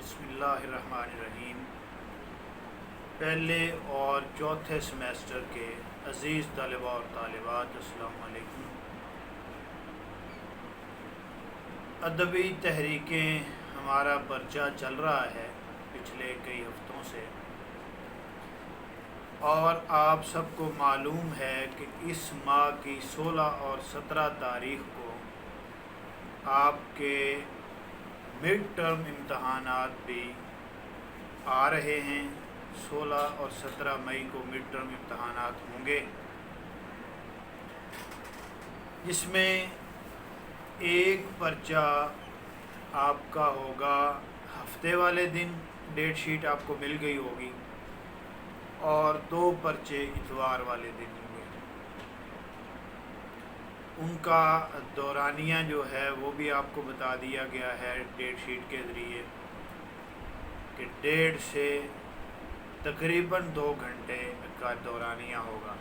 بسم اللہ الرحمن الرحیم۔ پہلے اور چوتھے سمیسٹر کے عزیز طلباء اور طالبات، السلام علیکم۔ ادبی تحریکیں ہمارا پرچہ چل رہا ہے پچھلے کئی ہفتوں سے، اور آپ سب کو معلوم ہے کہ اس ماہ کی 16 اور 17 تاریخ کو آپ کے مڈ ٹرم امتحانات بھی آ رہے ہیں۔ 16 اور 17 مئی کو مڈ ٹرم امتحانات ہوں گے، جس میں ایک پرچہ آپ کا ہوگا ہفتے والے دن، ڈیٹ شیٹ آپ کو مل گئی ہوگی، اور 2 پرچے اتوار والے دن ہوں گے۔ ان کا دورانیہ جو ہے وہ بھی آپ کو بتا دیا گیا ہے ڈیٹ شیٹ کے ذریعے کہ 1.5 سے تقریباً 2 گھنٹے کا دورانیہ ہوگا۔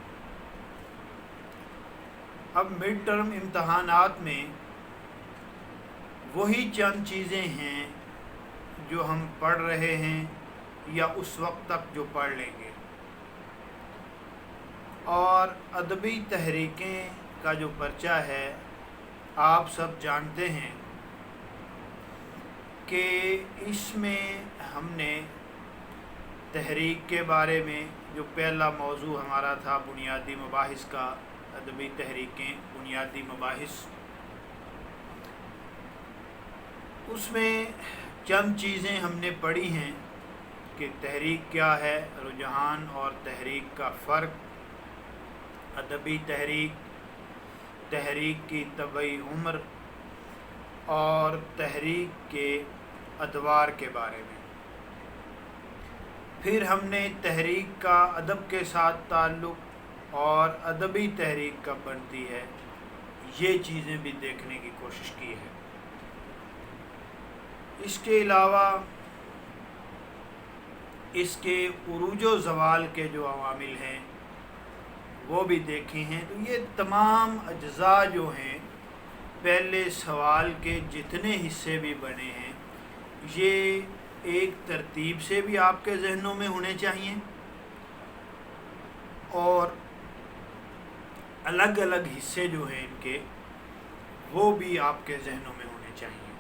اب مڈ ٹرم امتحانات میں وہی چند چیزیں ہیں جو ہم پڑھ رہے ہیں یا اس وقت تک جو پڑھ لیں گے، اور ادبی تحریکیں کا جو پرچہ ہے آپ سب جانتے ہیں کہ اس میں ہم نے تحریک کے بارے میں جو پہلا موضوع ہمارا تھا بنیادی مباحث کا، ادبی تحریکیں بنیادی مباحث، اس میں چند چیزیں ہم نے پڑھی ہیں کہ تحریک کیا ہے، رجحان اور تحریک کا فرق، ادبی تحریک، تحریک کی طبعی عمر، اور تحریک کے ادوار کے بارے میں۔ پھر ہم نے تحریک کا ادب کے ساتھ تعلق اور ادبی تحریک کب بنتی ہے، یہ چیزیں بھی دیکھنے کی کوشش کی ہے۔ اس کے علاوہ اس کے عروج و زوال کے جو عوامل ہیں وہ بھی دیکھے ہیں۔ تو یہ تمام اجزاء جو ہیں پہلے سوال کے جتنے حصے بھی بنے ہیں، یہ ایک ترتیب سے بھی آپ کے ذہنوں میں ہونے چاہیے، اور الگ الگ حصے جو ہیں ان کے وہ بھی آپ کے ذہنوں میں ہونے چاہیے۔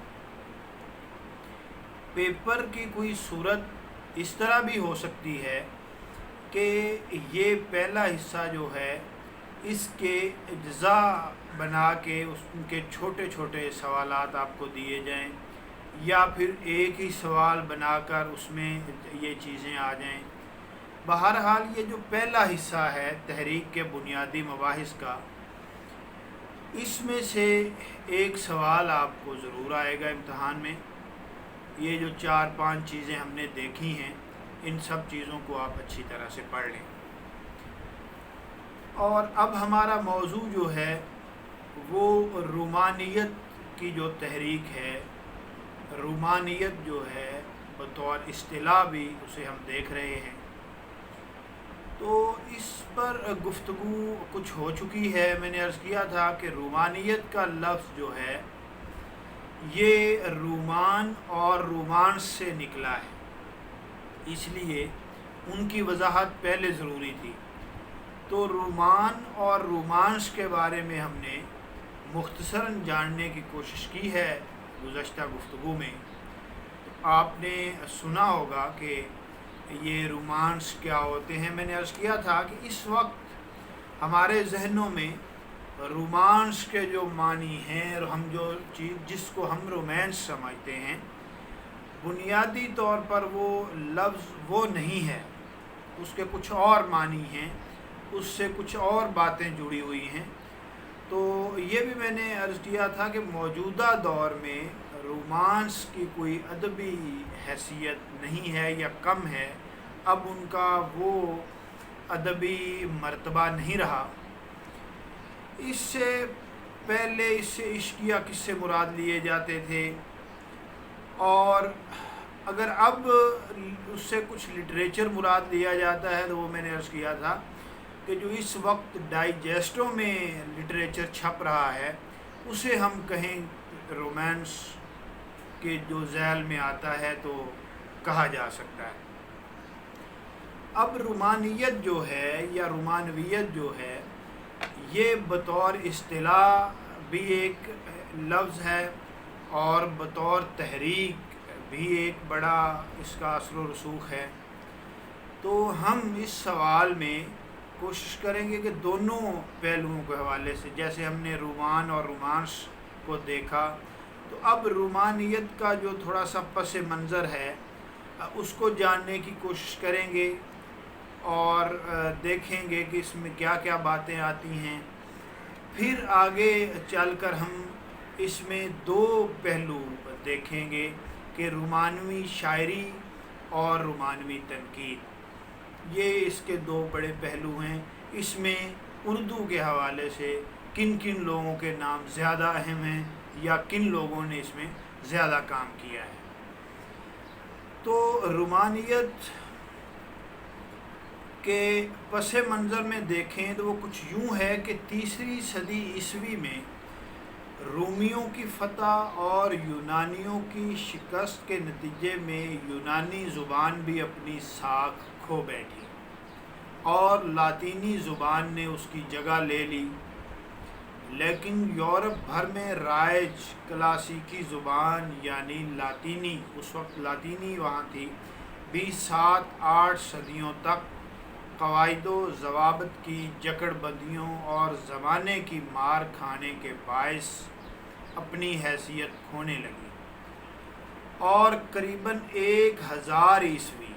پیپر کی کوئی صورت اس طرح بھی ہو سکتی ہے کہ یہ پہلا حصہ جو ہے اس کے اجزاء بنا کے ان کے چھوٹے چھوٹے سوالات آپ کو دیے جائیں، یا پھر ایک ہی سوال بنا کر اس میں یہ چیزیں آ جائیں۔ بہرحال یہ جو پہلا حصہ ہے تحریک کے بنیادی مباحث کا، اس میں سے ایک سوال آپ کو ضرور آئے گا امتحان میں۔ یہ جو 4-5 چیزیں ہم نے دیکھی ہیں، ان سب چیزوں کو آپ اچھی طرح سے پڑھ لیں۔ اور اب ہمارا موضوع جو ہے وہ رومانیت کی جو تحریک ہے، رومانیت جو ہے بطور اصطلاح بھی اسے ہم دیکھ رہے ہیں۔ تو اس پر گفتگو کچھ ہو چکی ہے۔ میں نے عرض کیا تھا کہ رومانیت کا لفظ جو ہے یہ رومان اور رومانس سے نکلا ہے، اس لیے ان کی وضاحت پہلے ضروری تھی۔ تو رومان اور رومانس کے بارے میں ہم نے مختصراً جاننے کی کوشش کی ہے گزشتہ گفتگو میں۔ تو آپ نے سنا ہوگا کہ یہ رومانس کیا ہوتے ہیں۔ میں نے عرض کیا تھا کہ اس وقت ہمارے ذہنوں میں رومانس کے جو معنی ہیں، اور ہم جو چیز جس کو ہم رومانس سمجھتے ہیں، بنیادی طور پر وہ لفظ وہ نہیں ہے، اس کے کچھ اور معنی ہیں، اس سے کچھ اور باتیں جڑی ہوئی ہیں۔ تو یہ بھی میں نے عرض کیا تھا کہ موجودہ دور میں رومانس کی کوئی ادبی حیثیت نہیں ہے یا کم ہے، اب ان کا وہ ادبی مرتبہ نہیں رہا۔ اس سے پہلے اس سے عشقیہ قصے مراد لیے جاتے تھے، اور اگر اب اس سے کچھ لٹریچر مراد لیا جاتا ہے تو وہ میں نے عرض کیا تھا کہ جو اس وقت ڈائجسٹوں میں لٹریچر چھپ رہا ہے اسے ہم کہیں رومانس کے جو ذیل میں آتا ہے، تو کہا جا سکتا ہے۔ اب رومانیت جو ہے یا رومانویت جو ہے یہ بطور اصطلاح بھی ایک لفظ ہے اور بطور تحریک بھی ایک بڑا اس کا اثر و رسوخ ہے۔ تو ہم اس سوال میں کوشش کریں گے کہ دونوں پہلوؤں کے حوالے سے، جیسے ہم نے رومان اور رومانس کو دیکھا، تو اب رومانیت کا جو تھوڑا سا پس منظر ہے اس کو جاننے کی کوشش کریں گے اور دیکھیں گے کہ اس میں کیا کیا باتیں آتی ہیں۔ پھر آگے چل کر ہم اس میں دو پہلو دیکھیں گے کہ رومانوی شاعری اور رومانوی تنقید، یہ اس کے دو بڑے پہلو ہیں۔ اس میں اردو کے حوالے سے کن کن لوگوں کے نام زیادہ اہم ہیں یا کن لوگوں نے اس میں زیادہ کام کیا ہے۔ تو رومانیت کے پس منظر میں دیکھیں تو وہ کچھ یوں ہے کہ 3 صدی عیسوی میں رومیوں کی فتح اور یونانیوں کی شکست کے نتیجے میں یونانی زبان بھی اپنی ساکھ کھو بیٹھی اور لاطینی زبان نے اس کی جگہ لے لی، لیکن یورپ بھر میں رائج کلاسیکی زبان یعنی لاطینی، اس وقت لاطینی وہاں تھی، بھی 7-8 صدیوں تک قواعد و ضوابط کی جکڑ بندیوں اور زمانے کی مار کھانے کے باعث اپنی حیثیت کھونے لگی، اور قریباً 1000 عیسوی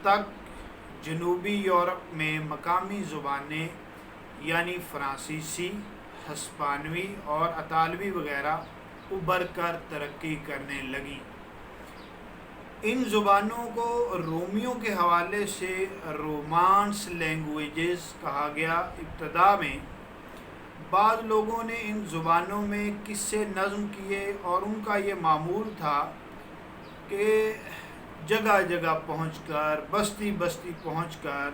تک جنوبی یورپ میں مقامی زبانیں یعنی فرانسیسی، ہسپانوی اور اطالوی وغیرہ ابھر کر ترقی کرنے لگیں۔ ان زبانوں کو رومیوں کے حوالے سے رومانس لینگویجز کہا گیا۔ ابتدا میں بعض لوگوں نے ان زبانوں میں قصے نظم کیے اور ان کا یہ معمول تھا کہ جگہ جگہ پہنچ کر، بستی بستی پہنچ کر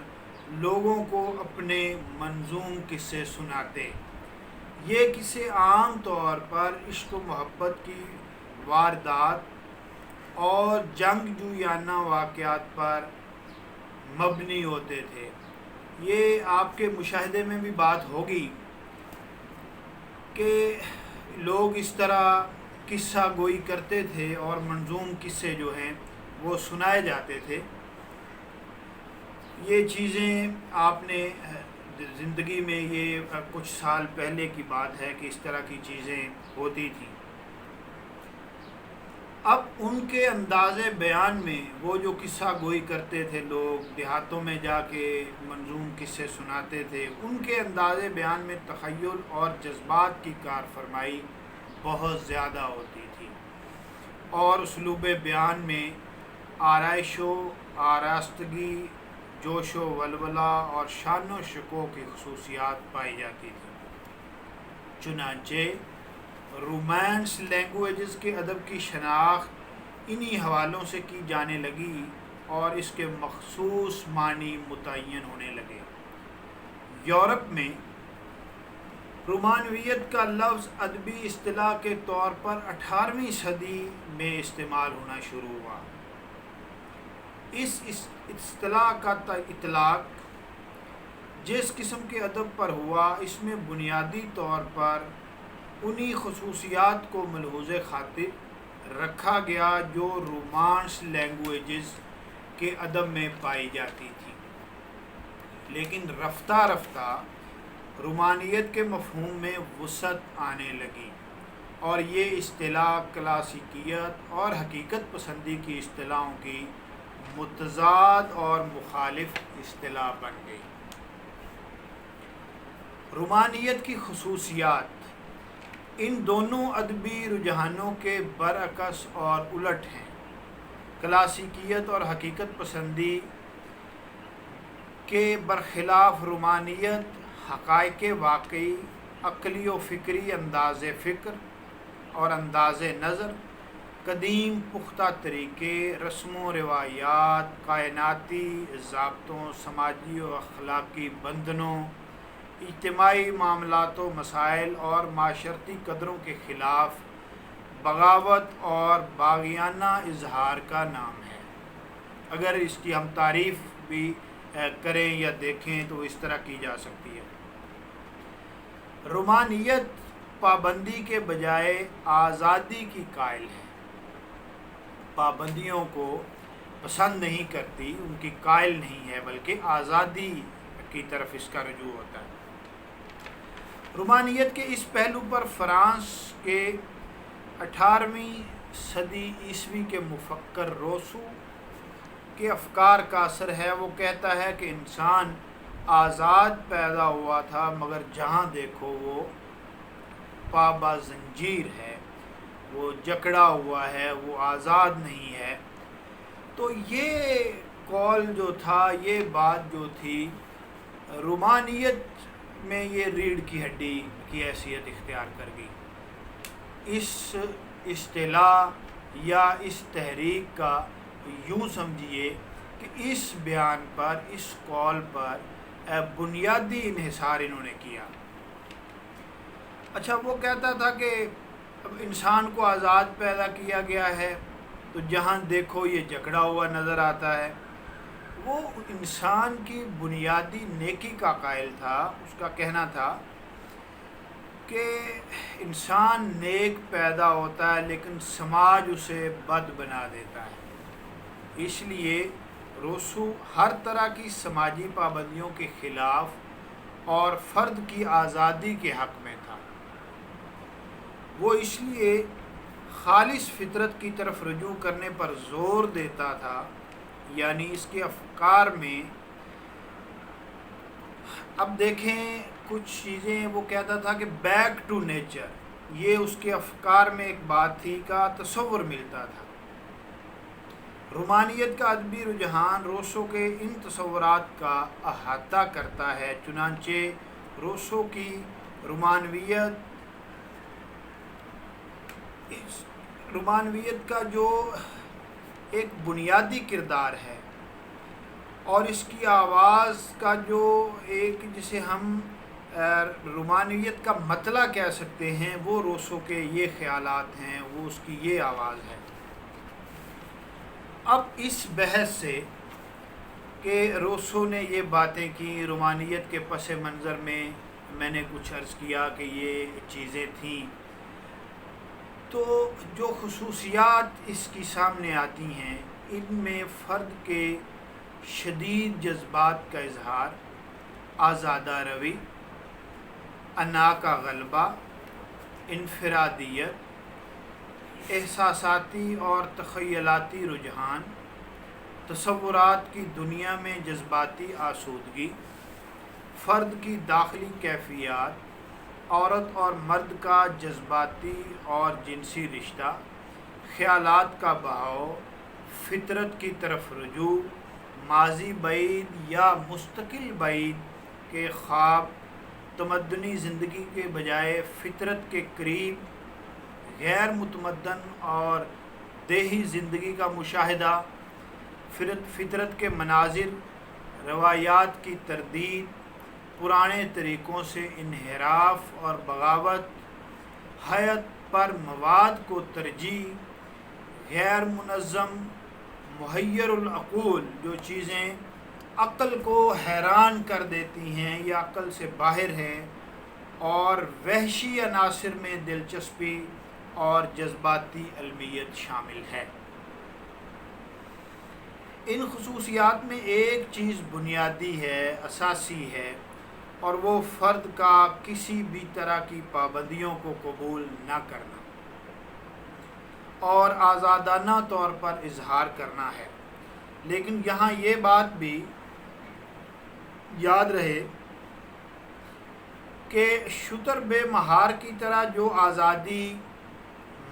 لوگوں کو اپنے منظوم قصے سناتے۔ یہ قصے عام طور پر عشق و محبت کی واردات اور جنگجویانہ واقعات پر مبنی ہوتے تھے۔ یہ آپ کے مشاہدے میں بھی بات ہوگی کہ لوگ اس طرح قصہ گوئی کرتے تھے اور منظوم قصے جو ہیں وہ سنائے جاتے تھے۔ یہ چیزیں آپ نے زندگی میں، یہ کچھ سال پہلے کی بات ہے کہ اس طرح کی چیزیں ہوتی تھیں۔ اب ان کے انداز بیان میں وہ جو قصہ گوئی کرتے تھے، لوگ دیہاتوں میں جا کے منظوم قصے سناتے تھے، ان کے انداز بیان میں تخیل اور جذبات کی کار فرمائی بہت زیادہ ہوتی تھی اور اسلوب بیان میں آرائش و آراستگی، جوش و ولولہ اور شان و شکوہ کی خصوصیات پائی جاتی تھی۔ چنانچہ رومانس لینگویجز کے ادب کی شناخت انہی حوالوں سے کی جانے لگی اور اس کے مخصوص معنی متعین ہونے لگے۔ یورپ میں رومانویت کا لفظ ادبی اصطلاح کے طور پر 18ویں صدی میں استعمال ہونا شروع ہوا۔ اس اصطلاح کا اطلاق جس قسم کے ادب پر ہوا، اس میں بنیادی طور پر انہی خصوصیات کو ملحوظ خاطر رکھا گیا جو رومانس لینگویجز کے ادب میں پائی جاتی تھی، لیکن رفتہ رفتہ رومانیت کے مفہوم میں وسعت آنے لگی اور یہ اصطلاح کلاسیکیت اور حقیقت پسندی کی اصطلاحوں کی متضاد اور مخالف اصطلاح بن گئی۔ رومانیت کی خصوصیات ان دونوں ادبی رجحانوں کے برعکس اور الٹ ہیں۔ کلاسیکیت اور حقیقت پسندی کے برخلاف رومانیت حقائق واقعی، عقلی و فکری انداز فکر اور انداز نظر، قدیم پختہ طریقے، رسم و روایات، کائناتی ضابطوں، سماجی و اخلاقی بندنوں، اجتماعی معاملات و مسائل اور معاشرتی قدروں کے خلاف بغاوت اور باغیانہ اظہار کا نام ہے۔ اگر اس کی ہم تعریف بھی کریں یا دیکھیں تو اس طرح کی جا سکتی ہے۔ رومانیت پابندی کے بجائے آزادی کی قائل ہے، پابندیوں کو پسند نہیں کرتی، ان کی قائل نہیں ہے، بلکہ آزادی کی طرف اس کا رجوع ہوتا ہے۔ رومانیت کے اس پہلو پر فرانس کے 18ویں صدی عیسوی کے مفکر روسو کے افکار کا اثر ہے۔ وہ کہتا ہے کہ انسان آزاد پیدا ہوا تھا، مگر جہاں دیکھو وہ پابا زنجیر ہے، وہ جکڑا ہوا ہے، وہ آزاد نہیں ہے۔ تو یہ قول جو تھا، یہ بات جو تھی، رومانیت میں یہ ریڑھ کی ہڈی کی حیثیت اختیار کر گئی۔ اس اصطلاح یا اس تحریک کا یوں سمجھیے کہ اس بیان پر، اس قول پر بنیادی انحصار انہوں نے کیا۔ اچھا، وہ کہتا تھا کہ اب انسان کو آزاد پیدا کیا گیا ہے تو جہاں دیکھو یہ جکڑا ہوا نظر آتا ہے۔ وہ انسان کی بنیادی نیکی کا قائل تھا۔ اس کا کہنا تھا کہ انسان نیک پیدا ہوتا ہے لیکن سماج اسے بد بنا دیتا ہے۔ اس لیے روسو ہر طرح کی سماجی پابندیوں کے خلاف اور فرد کی آزادی کے حق میں تھا۔ وہ اس لیے خالص فطرت کی طرف رجوع کرنے پر زور دیتا تھا، یعنی اس کے افکار میں۔ اب دیکھیں کچھ چیزیں، وہ کہتا تھا کہ بیک ٹو نیچر، یہ اس کے افکار میں ایک بات تھی کا تصور ملتا تھا۔ رومانیت کا ادبی رجحان روسو کے ان تصورات کا احاطہ کرتا ہے۔ چنانچہ روسو کی رومانویت کا جو ایک بنیادی کردار ہے اور اس کی آواز کا جو ایک، جسے ہم رومانویت کا مطلع کہہ سکتے ہیں، وہ روسو کے یہ خیالات ہیں، وہ اس کی یہ آواز ہے۔ اب اس بحث سے کہ روسو نے یہ باتیں کی، رومانیت کے پس منظر میں نے کچھ عرض کیا کہ یہ چیزیں تھیں، تو جو خصوصیات اس کی سامنے آتی ہیں، ان میں فرد کے شدید جذبات کا اظہار، آزادہ روی، انا کا غلبہ، انفرادیت، احساساتی اور تخیلاتی رجحان، تصورات کی دنیا میں جذباتی آسودگی، فرد کی داخلی کیفیات، عورت اور مرد کا جذباتی اور جنسی رشتہ، خیالات کا بہاؤ، فطرت کی طرف رجوع، ماضی بعید یا مستقل بعید کے خواب، تمدنی زندگی کے بجائے فطرت کے قریب، غیر متمدن اور دیہی زندگی کا مشاہدہ، فطرت کے مناظر، روایات کی تردید، پرانے طریقوں سے انحراف اور بغاوت، حیات پر مواد کو ترجیح، غیر منظم، محیر العقول، جو چیزیں عقل کو حیران کر دیتی ہیں یا عقل سے باہر ہیں، اور وحشی عناصر میں دلچسپی اور جذباتی علمیت شامل ہے۔ ان خصوصیات میں ایک چیز بنیادی ہے، اساسی ہے، اور وہ فرد کا کسی بھی طرح کی پابندیوں کو قبول نہ کرنا اور آزادانہ طور پر اظہار کرنا ہے۔ لیکن یہاں یہ بات بھی یاد رہے کہ شتر بے مہار کی طرح جو آزادی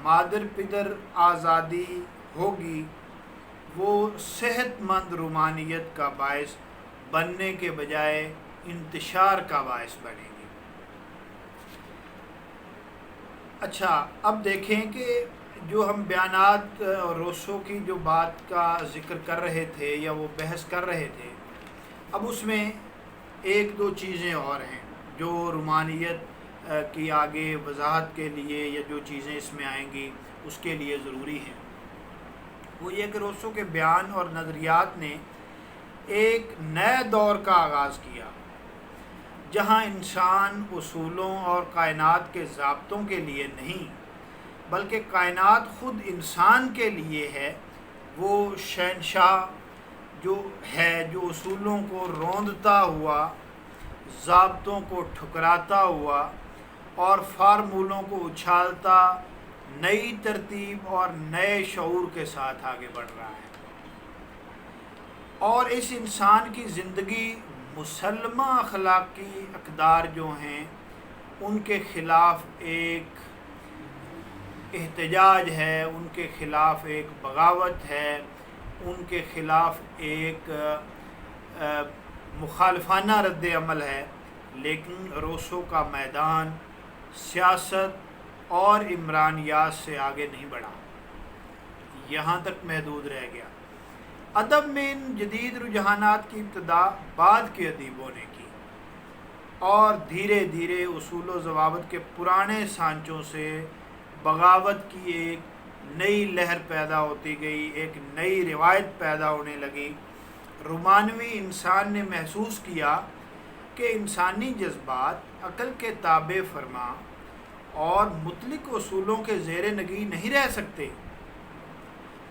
مادر پدر آزادی ہوگی، وہ صحت مند رومانیت کا باعث بننے کے بجائے انتشار کا باعث بنے گی۔ اچھا، اب دیکھیں کہ جو ہم بیانات روسو کی جو بات کا ذکر کر رہے تھے یا وہ بحث کر رہے تھے، اب اس میں ایک دو چیزیں اور ہیں جو رومانیت کی آگے وضاحت کے لیے یا جو چیزیں اس میں آئیں گی اس کے لیے ضروری ہیں۔ وہ یہ کہ روسو کے بیان اور نظریات نے ایک نئے دور کا آغاز کیا، جہاں انسان اصولوں اور کائنات کے ضابطوں کے لیے نہیں بلکہ کائنات خود انسان کے لیے ہے۔ وہ شہنشاہ جو ہے، جو اصولوں کو روندتا ہوا، ضابطوں کو ٹھکراتا ہوا اور فارمولوں کو اچھالتا نئی ترتیب اور نئے شعور کے ساتھ آگے بڑھ رہا ہے، اور اس انسان کی زندگی مسلمہ اخلاقی اقدار جو ہیں ان کے خلاف ایک احتجاج ہے، ان کے خلاف ایک بغاوت ہے، ان کے خلاف ایک مخالفانہ رد عمل ہے۔ لیکن روسو کا میدان سیاست اور عمرانیات سے آگے نہیں بڑھا، یہاں تک محدود رہ گیا۔ ادب میں ان جدید رجحانات کی ابتدا بعد کے ادیبوں نے کی، اور دھیرے دھیرے اصول و ضوابط کے پرانے سانچوں سے بغاوت کی ایک نئی لہر پیدا ہوتی گئی، ایک نئی روایت پیدا ہونے لگی۔ رومانوی انسان نے محسوس کیا کہ انسانی جذبات عقل کے تابع فرما اور مطلق اصولوں کے زیر نگی نہیں رہ سکتے،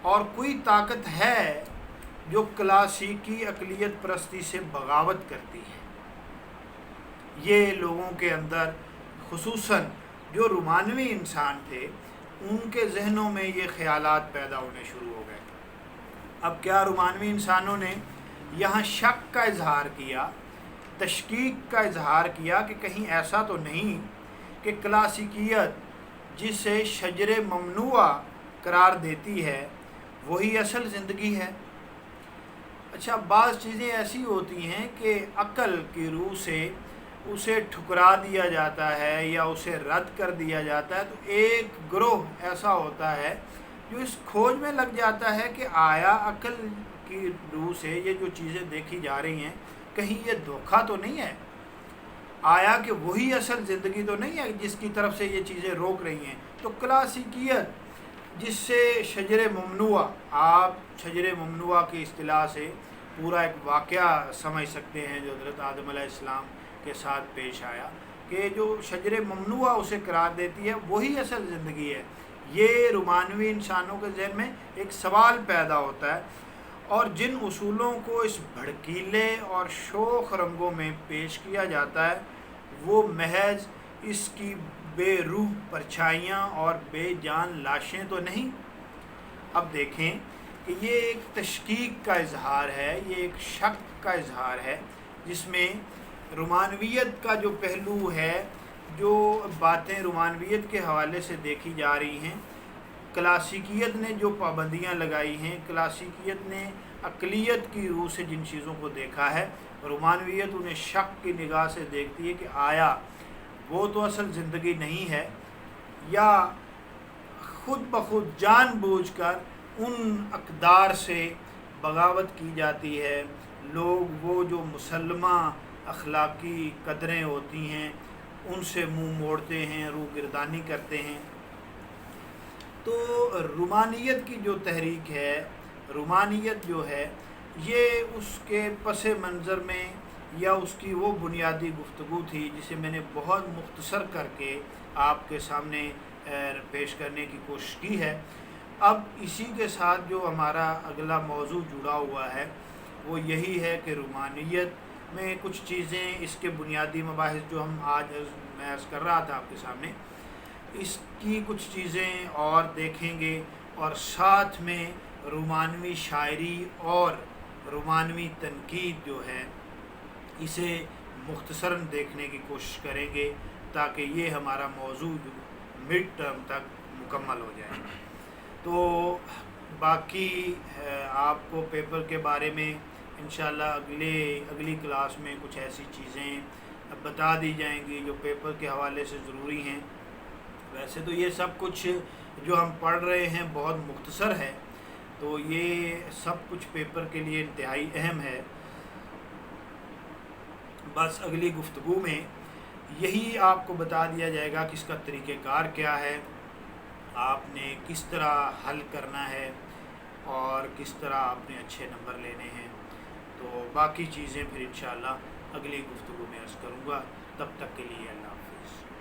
اور کوئی طاقت ہے جو کلاسیکی عقلیت پرستی سے بغاوت کرتی ہے۔ یہ لوگوں کے اندر، خصوصاً جو رومانوی انسان تھے، ان کے ذہنوں میں یہ خیالات پیدا ہونے شروع ہو گئے۔ اب کیا رومانوی انسانوں نے یہاں شک کا اظہار کیا، تشکیک کا اظہار کیا کہ کہیں ایسا تو نہیں کہ کلاسیکیت جسے شجر ممنوع قرار دیتی ہے وہی اصل زندگی ہے؟ اچھا، بعض چیزیں ایسی ہوتی ہیں کہ عقل کی روح سے اسے ٹھکرا دیا جاتا ہے یا اسے رد کر دیا جاتا ہے، تو ایک گروہ ایسا ہوتا ہے جو اس کھوج میں لگ جاتا ہے کہ آیا عقل کی روح سے یہ جو چیزیں دیکھی جا رہی ہیں کہیں یہ دھوکہ تو نہیں ہے، آیا کہ وہی اصل زندگی تو نہیں ہے جس کی طرف سے یہ چیزیں روک رہی ہیں۔ تو کلاسیکیت جس سے شجر ممنوع، آپ شجر ممنوع کی اصطلاح سے پورا ایک واقعہ سمجھ سکتے ہیں جو حضرت آدم علیہ السلام کے ساتھ پیش آیا، کہ جو شجر ممنوع اسے قرار دیتی ہے وہی اصل زندگی ہے۔ یہ رومانوی انسانوں کے ذہن میں ایک سوال پیدا ہوتا ہے، اور جن اصولوں کو اس بھڑکیلے اور شوخ رنگوں میں پیش کیا جاتا ہے وہ محض اس کی بے روح پرچھائیاں اور بے جان لاشیں تو نہیں۔ اب دیکھیں کہ یہ ایک تشکیک کا اظہار ہے، یہ ایک شک کا اظہار ہے، جس میں رومانویت کا جو پہلو ہے، جو باتیں رومانویت کے حوالے سے دیکھی جا رہی ہیں، کلاسیکیت نے جو پابندیاں لگائی ہیں، کلاسیکیت نے عقلیت کی روح سے جن چیزوں کو دیکھا ہے، رومانویت انہیں شک کی نگاہ سے دیکھتی ہے کہ آیا وہ تو اصل زندگی نہیں ہے، یا خود بخود جان بوجھ کر ان اقدار سے بغاوت کی جاتی ہے۔ لوگ وہ جو مسلمہ اخلاقی قدریں ہوتی ہیں ان سے منہ موڑتے ہیں، روگردانی کرتے ہیں۔ تو رومانیت کی جو تحریک ہے، رومانیت جو ہے، یہ اس کے پس منظر میں یا اس کی وہ بنیادی گفتگو تھی جسے میں نے بہت مختصر کر کے آپ کے سامنے پیش کرنے کی کوشش کی ہے۔ اب اسی کے ساتھ جو ہمارا اگلا موضوع جڑا ہوا ہے وہ یہی ہے کہ رومانیت میں کچھ چیزیں، اس کے بنیادی مباحث جو ہم آج میں عرض کر رہا تھا آپ کے سامنے، اس کی کچھ چیزیں اور دیکھیں گے، اور ساتھ میں رومانوی شاعری اور رومانوی تنقید جو ہے اسے مختصراً دیکھنے کی کوشش کریں گے تاکہ یہ ہمارا موضوع مڈ ٹرم تک مکمل ہو جائے۔ تو باقی آپ کو پیپر کے بارے میں انشاءاللہ اگلی کلاس میں کچھ ایسی چیزیں بتا دی جائیں گی جو پیپر کے حوالے سے ضروری ہیں۔ ویسے تو یہ سب کچھ جو ہم پڑھ رہے ہیں بہت مختصر ہے، تو یہ سب کچھ پیپر کے لیے انتہائی اہم ہے۔ بس اگلی گفتگو میں یہی آپ کو بتا دیا جائے گا کہ اس کا طریقہ کار کیا ہے، آپ نے کس طرح حل کرنا ہے، اور کس طرح آپ نے اچھے نمبر لینے ہیں. تو باقی چیزیں پھر انشاءاللہ اگلی گفتگو میں عرض کروں گا. تب تک کے لیے اللہ حافظ.